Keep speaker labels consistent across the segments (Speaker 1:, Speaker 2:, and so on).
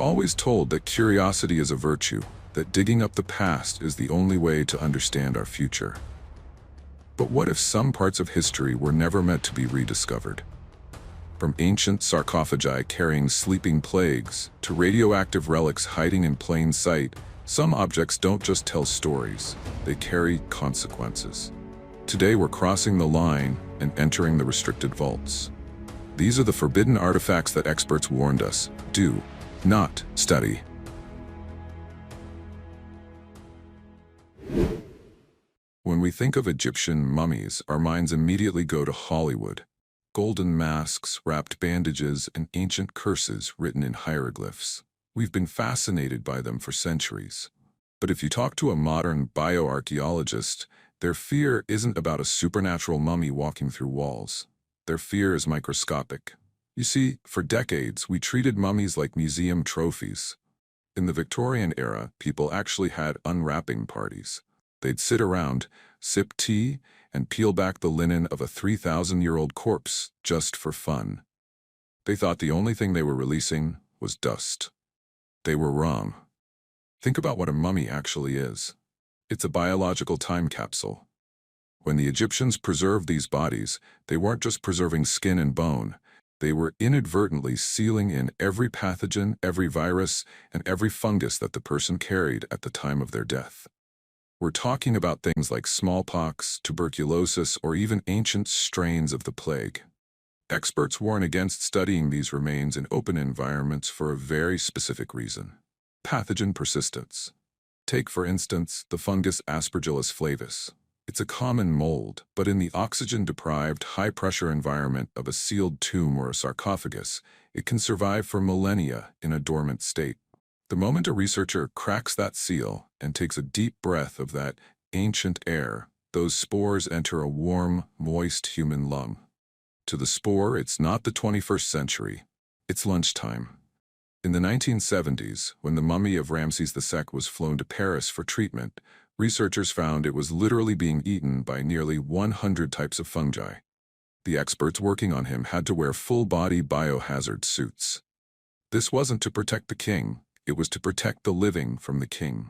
Speaker 1: always told that curiosity is a virtue, that digging up the past is the only way to understand our future. But what if some parts of history were never meant to be rediscovered? From ancient sarcophagi carrying sleeping plagues to radioactive relics hiding in plain sight, some objects don't just tell stories, they carry consequences. Today we're crossing the line and entering the restricted vaults. These are the forbidden artifacts that experts warned us, do not study. When we think of Egyptian mummies, our minds immediately go to Hollywood. Golden masks, wrapped bandages, and ancient curses written in hieroglyphs. We've been fascinated by them for centuries. But if you talk to a modern bioarchaeologist, their fear isn't about a supernatural mummy walking through walls. Their fear is microscopic. You see, for decades, we treated mummies like museum trophies. In the Victorian era, people actually had unwrapping parties. They'd sit around, sip tea, and peel back the linen of a 3,000-year-old corpse just for fun. They thought the only thing they were releasing was dust. They were wrong. Think about what a mummy actually is. It's a biological time capsule. When the Egyptians preserved these bodies, they weren't just preserving skin and bone. They were inadvertently sealing in every pathogen, every virus, and every fungus that the person carried at the time of their death. We're talking about things like smallpox, tuberculosis, or even ancient strains of the plague. Experts warn against studying these remains in open environments for a very specific reason: pathogen persistence. Take, for instance, the fungus Aspergillus flavus. It's a common mold, but in the oxygen-deprived, high-pressure environment of a sealed tomb or a sarcophagus, it can survive for millennia in a dormant state. The moment a researcher cracks that seal and takes a deep breath of that ancient air, those spores enter a warm, moist human lung. To the spore, it's not the 21st century. It's lunchtime. In the 1970s, when the mummy of Ramses II was flown to Paris for treatment, researchers found it was literally being eaten by nearly 100 types of fungi. The experts working on him had to wear full-body biohazard suits. This wasn't to protect the king. It was to protect the living from the king.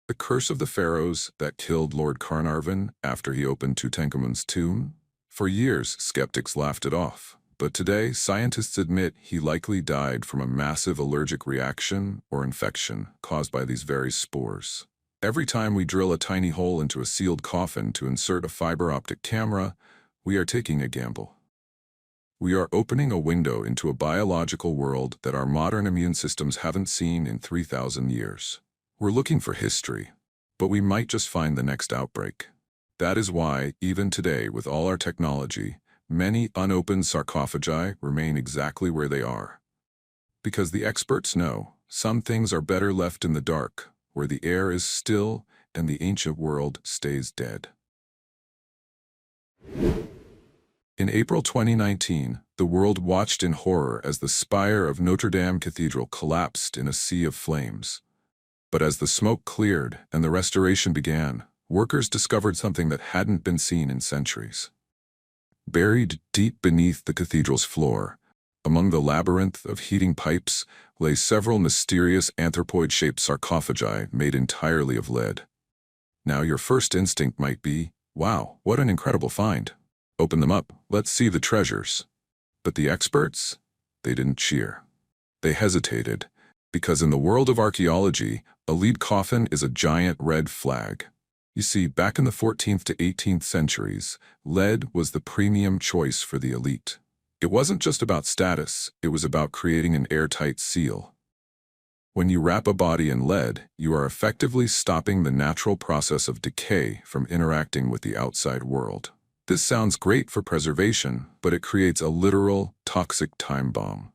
Speaker 1: The curse of the pharaohs that killed Lord Carnarvon after he opened Tutankhamun's tomb? For years, skeptics laughed it off. But today, scientists admit he likely died from a massive allergic reaction or infection caused by these very spores. Every time we drill a tiny hole into a sealed coffin to insert a fiber optic camera, we are taking a gamble. We are opening a window into a biological world that our modern immune systems haven't seen in 3,000 years. We're looking for history, but we might just find the next outbreak. That is why, even today, with all our technology, many unopened sarcophagi remain exactly where they are. Because the experts know, some things are better left in the dark, where the air is still and the ancient world stays dead. In April 2019, the world watched in horror as the spire of Notre Dame Cathedral collapsed in a sea of flames. But as the smoke cleared and the restoration began, workers discovered something that hadn't been seen in centuries. Buried deep beneath the cathedral's floor, among the labyrinth of heating pipes, lay several mysterious anthropoid-shaped sarcophagi made entirely of lead. Now your first instinct might be, wow, what an incredible find. Open them up, let's see the treasures. But the experts? They didn't cheer. They hesitated, because in the world of archaeology, a lead coffin is a giant red flag. You see, back in the 14th to 18th centuries, lead was the premium choice for the elite. It wasn't just about status, it was about creating an airtight seal. When you wrap a body in lead, you are effectively stopping the natural process of decay from interacting with the outside world. This sounds great for preservation, but it creates a literal, toxic time bomb.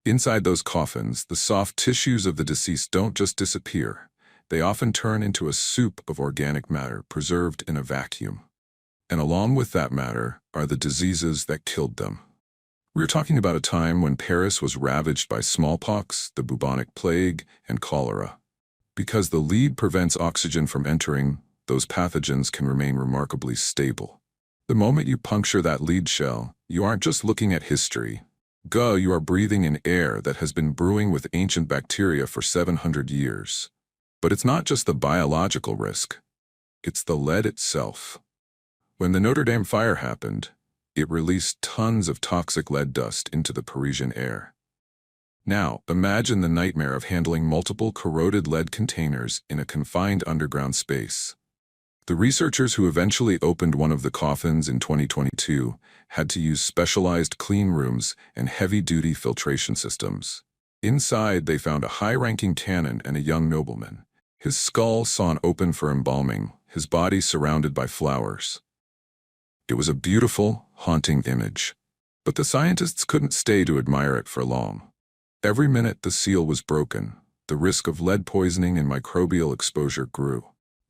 Speaker 1: Inside those coffins, the soft tissues of the deceased don't just disappear. They often turn into a soup of organic matter preserved in a vacuum. And along with that matter are the diseases that killed them. We're talking about a time when Paris was ravaged by smallpox, the bubonic plague, and cholera. Because the lead prevents oxygen from entering, those pathogens can remain remarkably stable. The moment you puncture that lead shell, you aren't just looking at history. Guh, you are breathing in air that has been brewing with ancient bacteria for 700 years. But it's not just the biological risk, it's the lead itself. When the Notre Dame fire happened, it released tons of toxic lead dust into the Parisian air. Now, imagine the nightmare of handling multiple corroded lead containers in a confined underground space. The researchers who eventually opened one of the coffins in 2022 had to use specialized clean rooms and heavy-duty filtration systems. Inside, they found a high-ranking canon and a young nobleman. His skull sawn open for embalming, his body surrounded by flowers. It was a beautiful, haunting image. But the scientists couldn't stay to admire it for long. Every minute the seal was broken, the risk of lead poisoning and microbial exposure grew.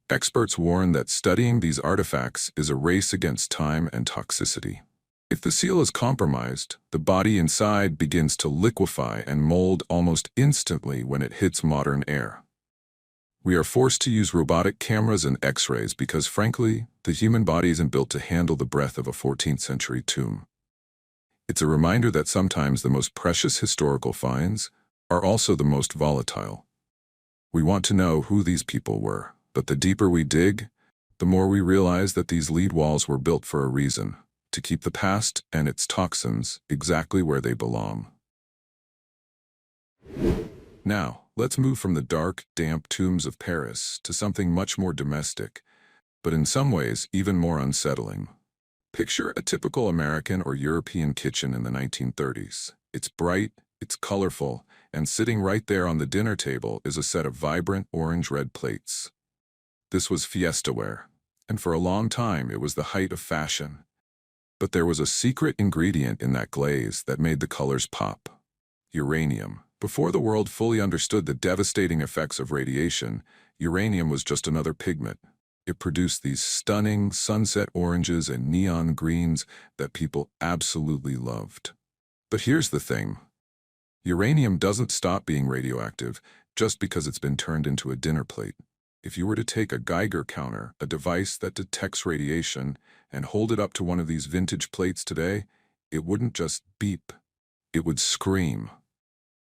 Speaker 1: Experts warn that studying these artifacts is a race against time and toxicity. If the seal is compromised, the body inside begins to liquefy and mold almost instantly when it hits modern air. We are forced to use robotic cameras and X-rays because, frankly, the human body isn't built to handle the breath of a 14th century tomb. It's a reminder that sometimes the most precious historical finds are also the most volatile. We want to know who these people were, but the deeper we dig, the more we realize that these lead walls were built for a reason, to keep the past and its toxins exactly where they belong. Now, let's move from the dark, damp tombs of Paris to something much more domestic, but in some ways even more unsettling. Picture a typical American or European kitchen in the 1930s. It's bright, it's colorful, and sitting right there on the dinner table is a set of vibrant orange-red plates. This was fiestaware, and for a long time it was the height of fashion. But there was a secret ingredient in that glaze that made the colors pop: uranium. Before the world fully understood the devastating effects of radiation, uranium was just another pigment. It produced these stunning sunset oranges and neon greens that people absolutely loved. But here's the thing. Uranium doesn't stop being radioactive just because it's been turned into a dinner plate. If you were to take a Geiger counter, a device that detects radiation, and hold it up to one of these vintage plates today, it wouldn't just beep, it would scream.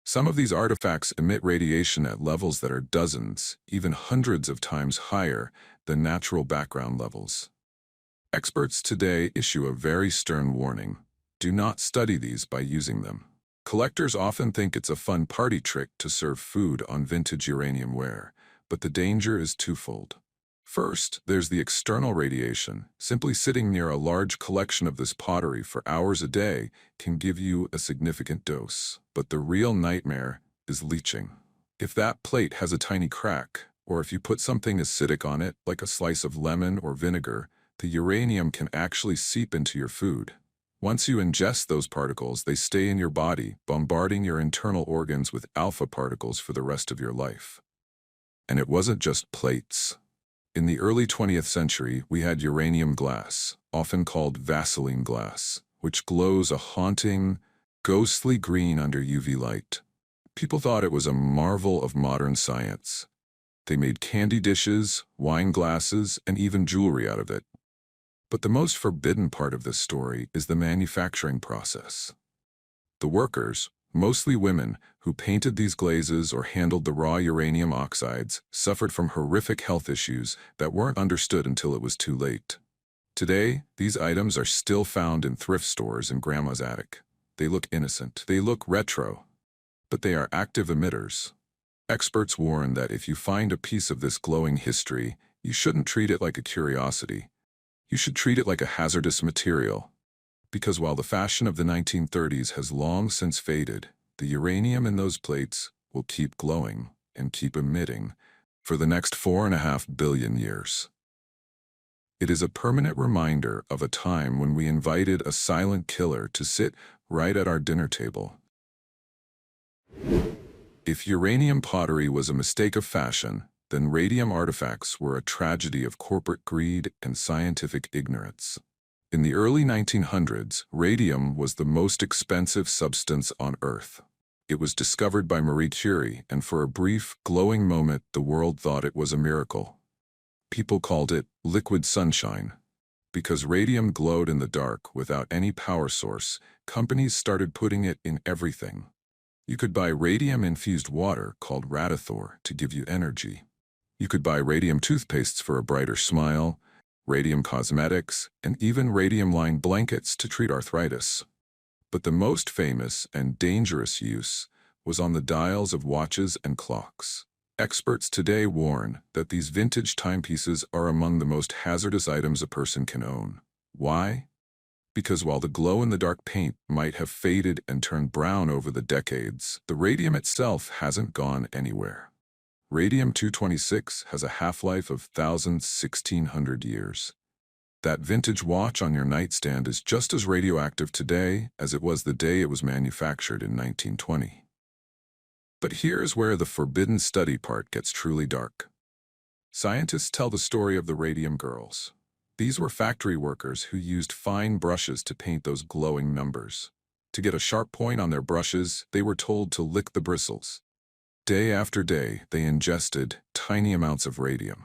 Speaker 1: Some of these artifacts emit radiation at levels that are dozens, even hundreds of times higher than natural background levels. Experts today issue a very stern warning: do not study these by using them. Collectors often think it's a fun party trick to serve food on vintage uranium ware, but the danger is twofold. First, there's the external radiation. Simply sitting near a large collection of this pottery for hours a day can give you a significant dose. But the real nightmare is leaching. If that plate has a tiny crack, or if you put something acidic on it, like a slice of lemon or vinegar, the uranium can actually seep into your food. Once you ingest those particles, they stay in your body, bombarding your internal organs with alpha particles for the rest of your life. And it wasn't just plates. In the early 20th century, we had uranium glass, often called Vaseline glass, which glows a haunting, ghostly green under UV light. People thought it was a marvel of modern science. They made candy dishes, wine glasses, and even jewelry out of it. But the most forbidden part of this story is the manufacturing process. The workers, mostly women, who painted these glazes or handled the raw uranium oxides, suffered from horrific health issues that weren't understood until it was too late. Today, these items are still found in thrift stores in Grandma's attic. They look innocent, they look retro, but they are active emitters. Experts warn that if you find a piece of this glowing history, you shouldn't treat it like a curiosity. You should treat it like a hazardous material. Because while the fashion of the 1930s has long since faded, the uranium in those plates will keep glowing and keep emitting for the next 4.5 billion years. It is a permanent reminder of a time when we invited a silent killer to sit right at our dinner table. If uranium pottery was a mistake of fashion, then radium artifacts were a tragedy of corporate greed and scientific ignorance. In the early 1900s, radium was the most expensive substance on Earth. It was discovered by Marie Curie, and for a brief, glowing moment, the world thought it was a miracle. People called it liquid sunshine. Because radium glowed in the dark without any power source, companies started putting it in everything. You could buy radium-infused water called Radithor to give you energy. You could buy radium toothpastes for a brighter smile, radium cosmetics, and even radium-lined blankets to treat arthritis. But the most famous and dangerous use was on the dials of watches and clocks. Experts today warn that these vintage timepieces are among the most hazardous items a person can own. Why? Because while the glow-in-the-dark paint might have faded and turned brown over the decades, the radium itself hasn't gone anywhere. Radium-226 has a half-life of 1,600 years. That vintage watch on your nightstand is just as radioactive today as it was the day it was manufactured in 1920. But here's where the forbidden study part gets truly dark. Scientists tell the story of the radium girls. These were factory workers who used fine brushes to paint those glowing numbers. To get a sharp point on their brushes, they were told to lick the bristles. Day after day, they ingested tiny amounts of radium.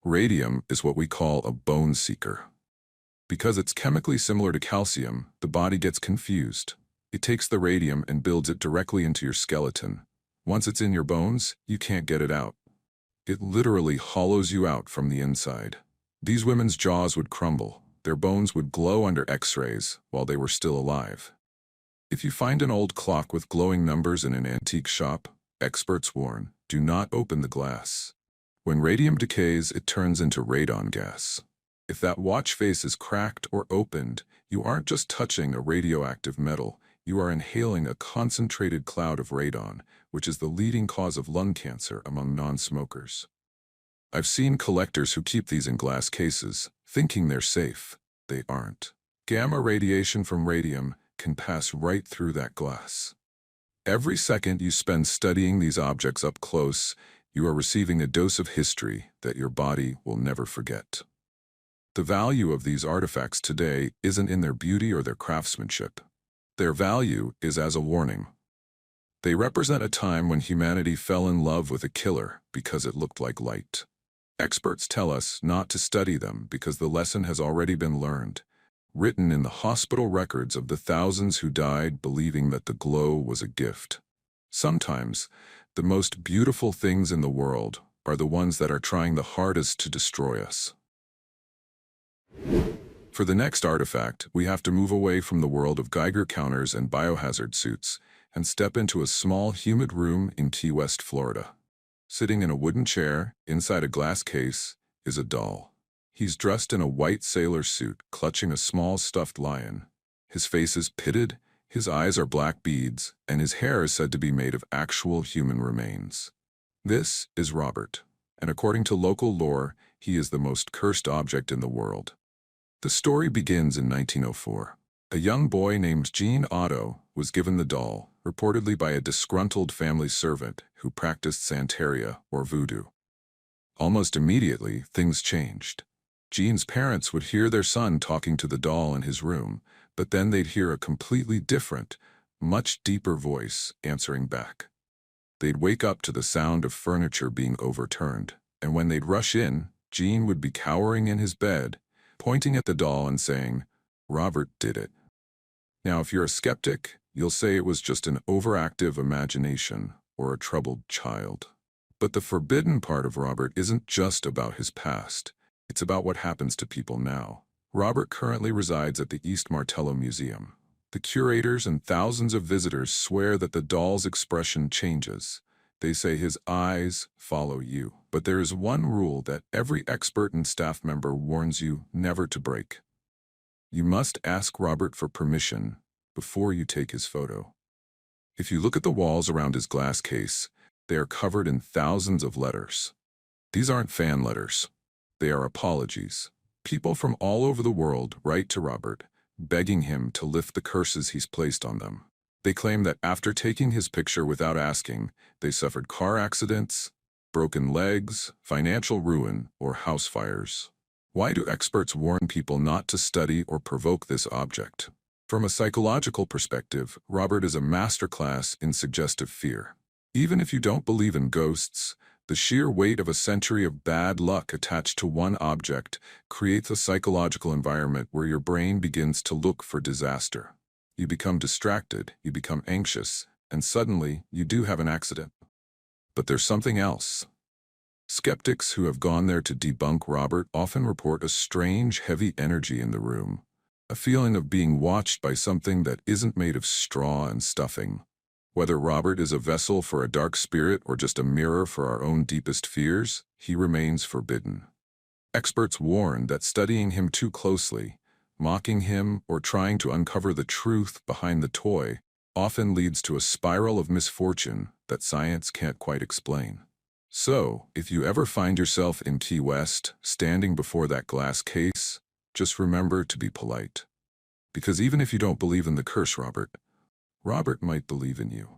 Speaker 1: Radium is what we call a bone seeker. Because it's chemically similar to calcium, the body gets confused. It takes the radium and builds it directly into your skeleton. Once it's in your bones, you can't get it out. It literally hollows you out from the inside. These women's jaws would crumble. Their bones would glow under X-rays while they were still alive. If you find an old clock with glowing numbers in an antique shop, experts warn, do not open the glass. When radium decays, it turns into radon gas. If that watch face is cracked or opened, you aren't just touching a radioactive metal, you are inhaling a concentrated cloud of radon, which is the leading cause of lung cancer among non-smokers. I've seen collectors who keep these in glass cases, thinking they're safe. They aren't. Gamma radiation from radium can pass right through that glass. Every second you spend studying these objects up close, you are receiving a dose of history that your body will never forget. The value of these artifacts today isn't in their beauty or their craftsmanship. Their value is as a warning. They represent a time when humanity fell in love with a killer because it looked like light. Experts tell us not to study them because the lesson has already been learned, written in the hospital records of the thousands who died believing that the glow was a gift. Sometimes, the most beautiful things in the world are the ones that are trying the hardest to destroy us. For the next artifact, we have to move away from the world of Geiger counters and biohazard suits and step into a small, humid room in Key West, Florida. Sitting in a wooden chair, inside a glass case, is a doll. He's dressed in a white sailor suit, clutching a small stuffed lion. His face is pitted, his eyes are black beads, and his hair is said to be made of actual human remains. This is Robert, and according to local lore, he is the most cursed object in the world. The story begins in 1904. A young boy named Gene Otto was given the doll, reportedly by a disgruntled family servant who practiced Santeria or voodoo. Almost immediately, things changed. Gene's parents would hear their son talking to the doll in his room, but then they'd hear a completely different, much deeper voice answering back. They'd wake up to the sound of furniture being overturned, and when they'd rush in, Gene would be cowering in his bed, pointing at the doll and saying, "Robert did it." Now, if you're a skeptic, you'll say it was just an overactive imagination or a troubled child. But the forbidden part of Robert isn't just about his past. It's about what happens to people now. Robert currently resides at the East Martello Museum. The curators and thousands of visitors swear that the doll's expression changes. They say his eyes follow you. But there is one rule that every expert and staff member warns you never to break. You must ask Robert for permission before you take his photo. If you look at the walls around his glass case, they are covered in thousands of letters. These aren't fan letters. They are apologies. People from all over the world write to Robert, begging him to lift the curses he's placed on them. They claim that after taking his picture without asking, they suffered car accidents, broken legs, financial ruin, or house fires. Why do experts warn people not to study or provoke this object? From a psychological perspective, Robert is a masterclass in suggestive fear. Even if you don't believe in ghosts, The sheer weight of a century of bad luck attached to one object creates a psychological environment where your brain begins to look for disaster. You become distracted, you become anxious, and suddenly you do have an accident. But there's something else. Skeptics who have gone there to debunk Robert often report a strange, heavy energy in the room, a feeling of being watched by something that isn't made of straw and stuffing. Whether Robert is a vessel for a dark spirit or just a mirror for our own deepest fears, he remains forbidden. Experts warn that studying him too closely, mocking him, or trying to uncover the truth behind the toy often leads to a spiral of misfortune that science can't quite explain. So, if you ever find yourself in Key West, standing before that glass case, just remember to be polite. Because even if you don't believe in the curse, Robert might believe in you.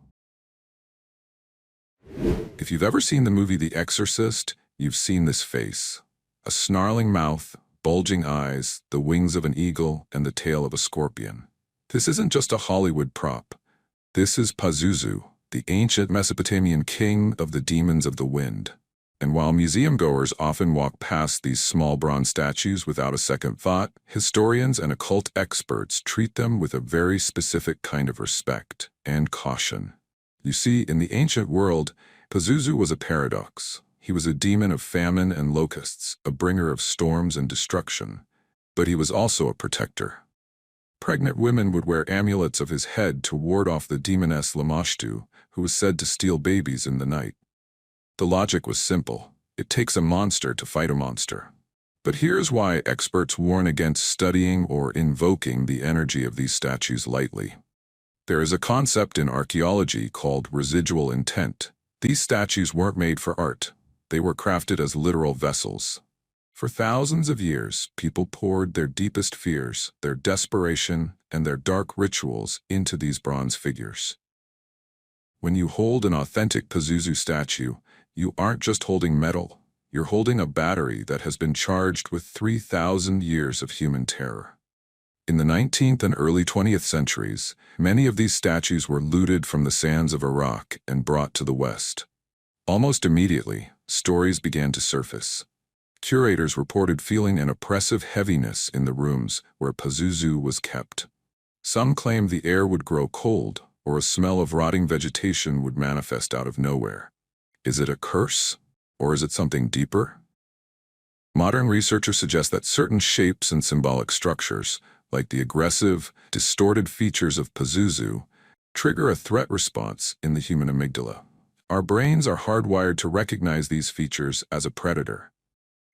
Speaker 1: If you've ever seen the movie The Exorcist, you've seen this face. A snarling mouth, bulging eyes, the wings of an eagle, and the tail of a scorpion. This isn't just a Hollywood prop. This is Pazuzu, the ancient Mesopotamian king of the demons of the wind. And while museum-goers often walk past these small bronze statues without a second thought, historians and occult experts treat them with a very specific kind of respect and caution. You see, in the ancient world, Pazuzu was a paradox. He was a demon of famine and locusts, a bringer of storms and destruction. But he was also a protector. Pregnant women would wear amulets of his head to ward off the demoness Lamashtu, who was said to steal babies in the night. The logic was simple. It takes a monster to fight a monster. But here's why experts warn against studying or invoking the energy of these statues lightly. There is a concept in archaeology called residual intent. These statues weren't made for art. They were crafted as literal vessels. For thousands of years, people poured their deepest fears, their desperation, and their dark rituals into these bronze figures. When you hold an authentic Pazuzu statue, you aren't just holding metal, you're holding a battery that has been charged with 3,000 years of human terror. In the 19th and early 20th centuries, many of these statues were looted from the sands of Iraq and brought to the West. Almost immediately, stories began to surface. Curators reported feeling an oppressive heaviness in the rooms where Pazuzu was kept. Some claimed the air would grow cold, or a smell of rotting vegetation would manifest out of nowhere. Is it a curse, or is it something deeper? Modern researchers suggest that certain shapes and symbolic structures, like the aggressive, distorted features of Pazuzu, trigger a threat response in the human amygdala. Our brains are hardwired to recognize these features as a predator.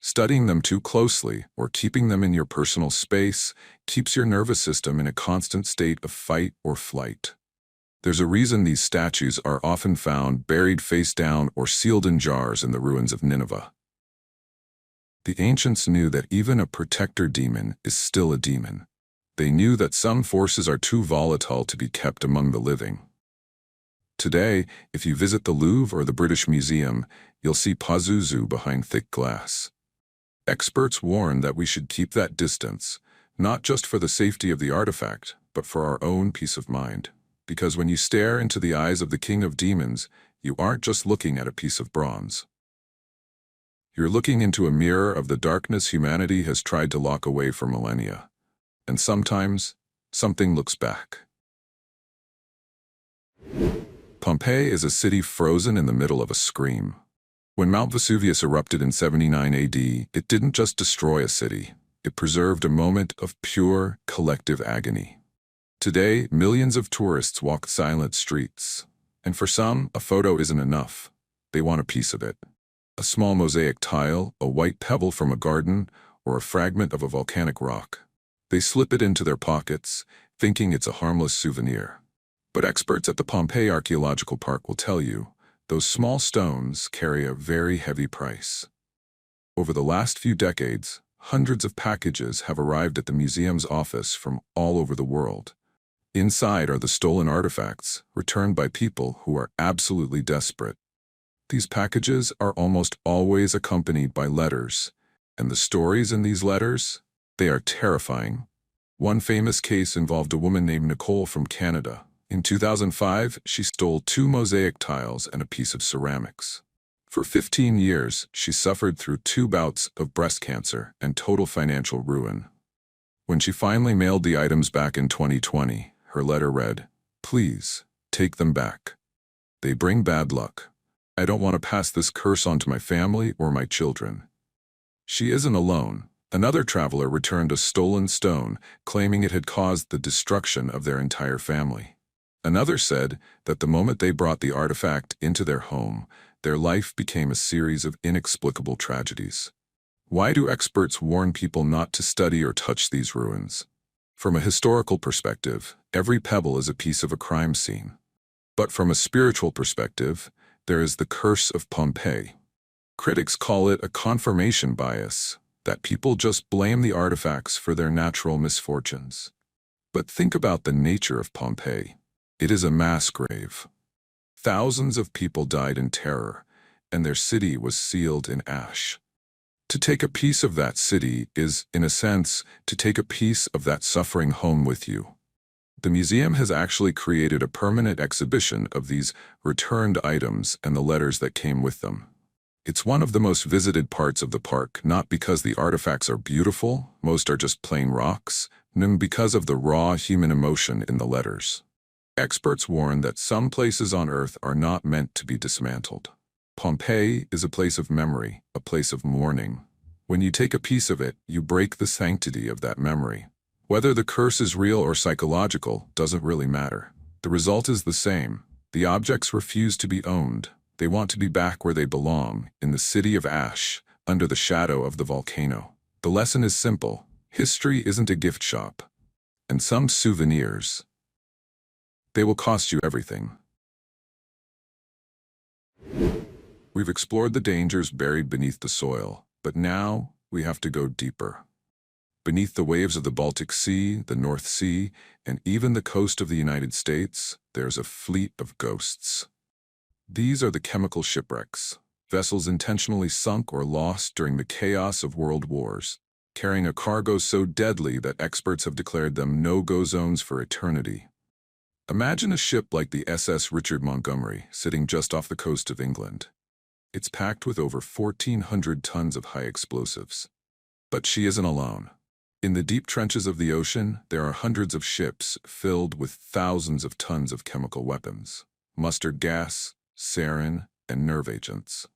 Speaker 1: Studying them too closely, or keeping them in your personal space, keeps your nervous system in a constant state of fight or flight. There's a reason these statues are often found buried face down or sealed in jars in the ruins of Nineveh. The ancients knew that even a protector demon is still a demon. They knew that some forces are too volatile to be kept among the living. Today, if you visit the Louvre or the British Museum, you'll see Pazuzu behind thick glass. Experts warn that we should keep that distance, not just for the safety of the artifact, but for our own peace of mind. Because when you stare into the eyes of the king of demons, you aren't just looking at a piece of bronze. You're looking into a mirror of the darkness humanity has tried to lock away for millennia. And sometimes, something looks back. Pompeii is a city frozen in the middle of a scream. When Mount Vesuvius erupted in 79 AD, it didn't just destroy a city. It preserved a moment of pure, collective agony. Today, millions of tourists walk silent streets. And for some, a photo isn't enough. They want a piece of it. A small mosaic tile, a white pebble from a garden, or a fragment of a volcanic rock. They slip it into their pockets, thinking it's a harmless souvenir. But experts at the Pompeii Archaeological Park will tell you, those small stones carry a very heavy price. Over the last few decades, hundreds of packages have arrived at the museum's office from all over the world. Inside are the stolen artifacts, returned by people who are absolutely desperate. These packages are almost always accompanied by letters, and the stories in these letters, they are terrifying. One famous case involved a woman named Nicole from Canada. In 2005, she stole 2 mosaic tiles and a piece of ceramics. For 15 years, she suffered through 2 bouts of breast cancer and total financial ruin. When she finally mailed the items back in 2020, her letter read, "Please, take them back. They bring bad luck. I don't want to pass this curse on to my family or my children." She isn't alone. Another traveler returned a stolen stone, claiming it had caused the destruction of their entire family. Another said that the moment they brought the artifact into their home, their life became a series of inexplicable tragedies. Why do experts warn people not to study or touch these ruins? From a historical perspective, every pebble is a piece of a crime scene. But from a spiritual perspective, there is the curse of Pompeii. Critics call it a confirmation bias, that people just blame the artifacts for their natural misfortunes. But think about the nature of Pompeii. It is a mass grave. Thousands of people died in terror, and their city was sealed in ash. To take a piece of that city is, in a sense, to take a piece of that suffering home with you. The museum has actually created a permanent exhibition of these returned items and the letters that came with them. It's one of the most visited parts of the park, not because the artifacts are beautiful, most are just plain rocks, but because of the raw human emotion in the letters. Experts warn that some places on Earth are not meant to be dismantled. Pompeii is a place of memory, a place of mourning. When you take a piece of it, you break the sanctity of that memory. Whether the curse is real or psychological doesn't really matter. The result is the same. The objects refuse to be owned. They want to be back where they belong, in the city of ash, under the shadow of the volcano. The lesson is simple. History isn't a gift shop. And some souvenirs, they will cost you everything. We've explored the dangers buried beneath the soil, but now we have to go deeper. Beneath the waves of the Baltic Sea, the North Sea, and even the coast of the United States, there's a fleet of ghosts. These are the chemical shipwrecks, vessels intentionally sunk or lost during the chaos of world wars, carrying a cargo so deadly that experts have declared them no-go zones for eternity. Imagine a ship like the SS Richard Montgomery sitting just off the coast of England. It's packed with over 1,400 tons of high explosives. But she isn't alone. In the deep trenches of the ocean, there are hundreds of ships filled with thousands of tons of chemical weapons, mustard gas, sarin, and nerve agents.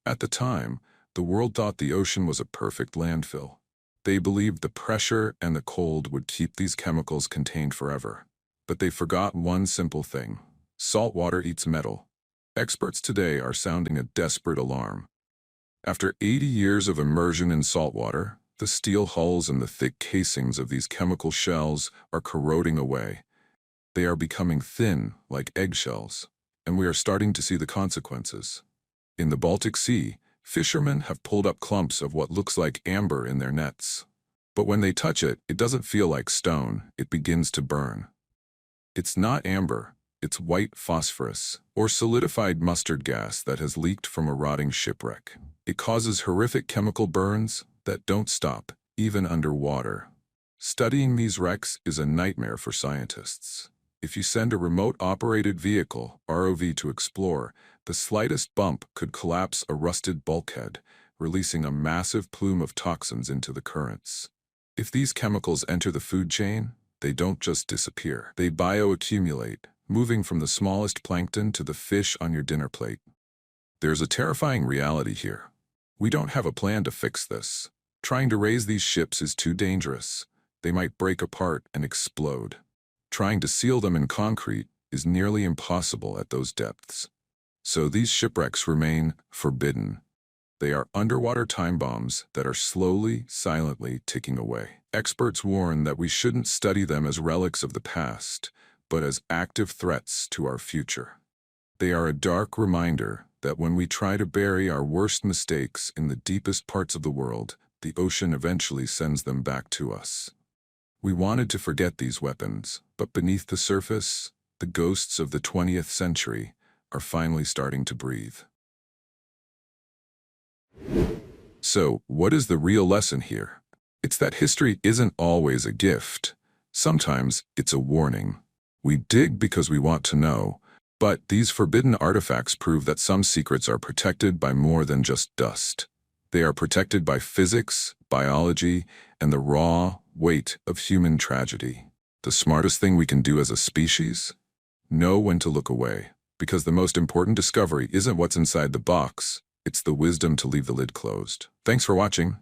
Speaker 1: At the time, the world thought the ocean was a perfect landfill. They believed the pressure and the cold would keep these chemicals contained forever. But they forgot one simple thing. Salt water eats metal. Experts today are sounding a desperate alarm. After 80 years of immersion in salt water, the steel hulls and the thick casings of these chemical shells are corroding away. They are becoming thin, like eggshells, and we are starting to see the consequences. In the Baltic Sea, fishermen have pulled up clumps of what looks like amber in their nets. But when they touch it, it doesn't feel like stone, it begins to burn. It's not amber, it's white phosphorus, or solidified mustard gas that has leaked from a rotting shipwreck. It causes horrific chemical burns that don't stop, even underwater. Studying these wrecks is a nightmare for scientists. If you send a remote-operated vehicle, ROV, to explore, the slightest bump could collapse a rusted bulkhead, releasing a massive plume of toxins into the currents. If these chemicals enter the food chain, they don't just disappear. They bioaccumulate, moving from the smallest plankton to the fish on your dinner plate. There's a terrifying reality here. We don't have a plan to fix this. Trying to raise these ships is too dangerous. They might break apart and explode. Trying to seal them in concrete is nearly impossible at those depths. So these shipwrecks remain forbidden. They are underwater time bombs that are slowly, silently ticking away. Experts warn that we shouldn't study them as relics of the past, but as active threats to our future. They are a dark reminder that when we try to bury our worst mistakes in the deepest parts of the world, the ocean eventually sends them back to us. We wanted to forget these weapons, but beneath the surface, the ghosts of the 20th century are finally starting to breathe. So, what is the real lesson here? It's that history isn't always a gift. Sometimes it's a warning. We dig because we want to know, But these forbidden artifacts prove that some secrets are protected by more than just dust. They are protected by physics, biology, and the raw weight of human tragedy. The smartest thing we can do as a species? Know when to look away, because the most important discovery isn't what's inside the box, it's the wisdom to leave the lid closed. Thanks for watching.